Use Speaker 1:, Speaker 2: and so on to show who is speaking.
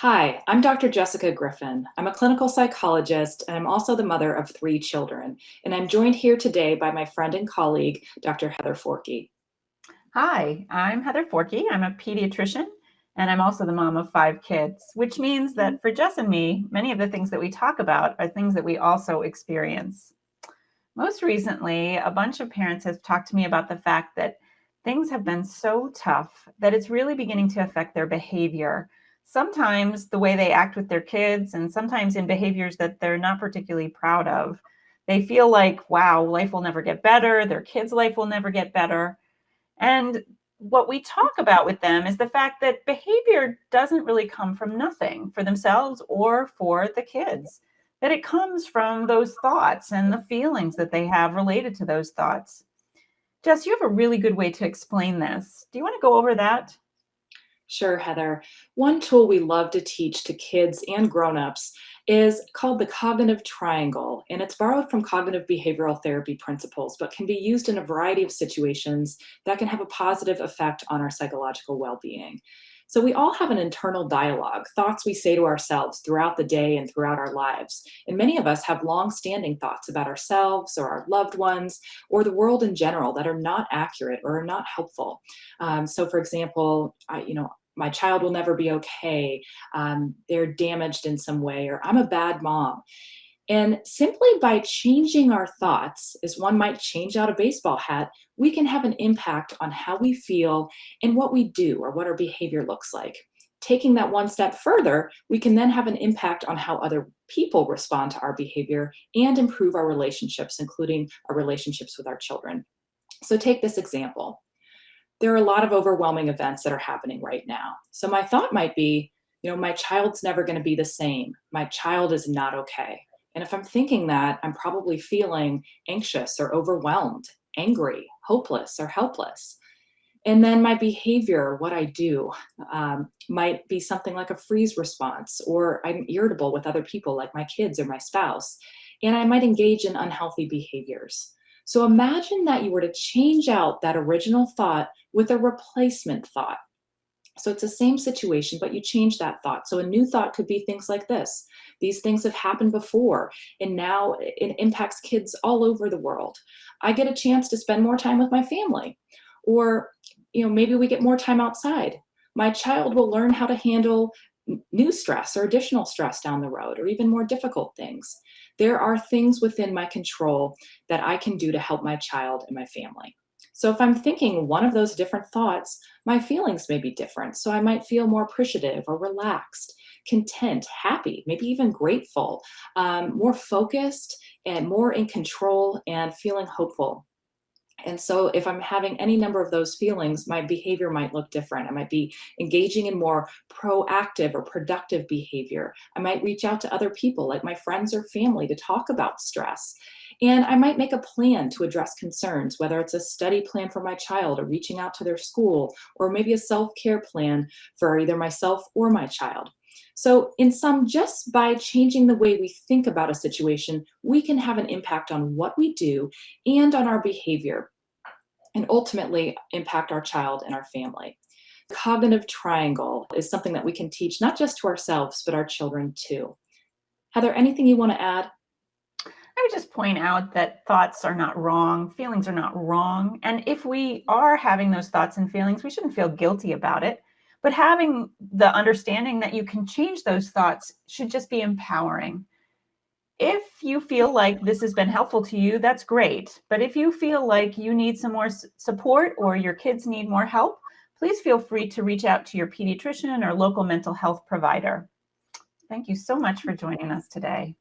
Speaker 1: Hi, I'm Dr. Jessica Griffin. I'm a clinical psychologist and I'm also the mother of three children. And I'm joined here today by my friend and colleague, Dr. Heather Forkey.
Speaker 2: Hi, I'm Heather Forkey. I'm a pediatrician and I'm also the mom of 5 kids, which means that for Jess and me, many of the things that we talk about are things that we also experience. Most recently, a bunch of parents have talked to me about the fact that things have been so tough that it's really beginning to affect their behavior. Sometimes the way they act with their kids, and sometimes in behaviors that they're not particularly proud of. They feel like, wow, life will never get better. Their kids' life will never get better. And what we talk about with them is the fact that behavior doesn't really come from nothing for themselves or for the kids, that it comes from those thoughts and the feelings that they have related to those thoughts. Jess, you have a really good way to explain this. Do you want to go over that?
Speaker 1: Sure, Heather. One tool we love to teach to kids and grown-ups is called the cognitive triangle, and it's borrowed from cognitive behavioral therapy principles, but can be used in a variety of situations that can have a positive effect on our psychological well-being. So we all have an internal dialogue, thoughts we say to ourselves throughout the day and throughout our lives. And many of us have long-standing thoughts about ourselves or our loved ones or the world in general that are not accurate or are not helpful. So for example, my child will never be okay. They're damaged in some way, or I'm a bad mom. And simply by changing our thoughts, as one might change out a baseball hat, we can have an impact on how we feel and what we do or what our behavior looks like. Taking that one step further, we can then have an impact on how other people respond to our behavior and improve our relationships, including our relationships with our children. So, take this example. There are a lot of overwhelming events that are happening right now. So, my thought might be, my child's never going to be the same. My child is not okay. And if I'm thinking that, I'm probably feeling anxious or overwhelmed, angry, hopeless, or helpless. And then my behavior, what I do, might be something like a freeze response, or I'm irritable with other people, like my kids or my spouse, and I might engage in unhealthy behaviors. So imagine that you were to change out that original thought with a replacement thought. So it's the same situation, but you change that thought. So a new thought could be things like this. These things have happened before, and now it impacts kids all over the world. I get a chance to spend more time with my family. Or, maybe we get more time outside. My child will learn how to handle new stress or additional stress down the road, or even more difficult things. There are things within my control that I can do to help my child and my family. So if I'm thinking one of those different thoughts, my feelings may be different. So I might feel more appreciative or relaxed, content, happy, maybe even grateful, more focused and more in control and feeling hopeful. And so, if I'm having any number of those feelings, my behavior might look different. I might be engaging in more proactive or productive behavior. I might reach out to other people, like my friends or family, to talk about stress. And I might make a plan to address concerns, whether it's a study plan for my child or reaching out to their school, or maybe a self care plan for either myself or my child. So, in sum, just by changing the way we think about a situation, we can have an impact on what we do and on our behavior, and ultimately impact our child and our family. Cognitive triangle is something that we can teach not just to ourselves, but our children too. Heather, anything you want to add?
Speaker 2: I would just point out that thoughts are not wrong, feelings are not wrong. And if we are having those thoughts and feelings, we shouldn't feel guilty about it. But having the understanding that you can change those thoughts should just be empowering. If you feel like this has been helpful to you, that's great. But if you feel like you need some more support or your kids need more help, please feel free to reach out to your pediatrician or local mental health provider. Thank you so much for joining us today.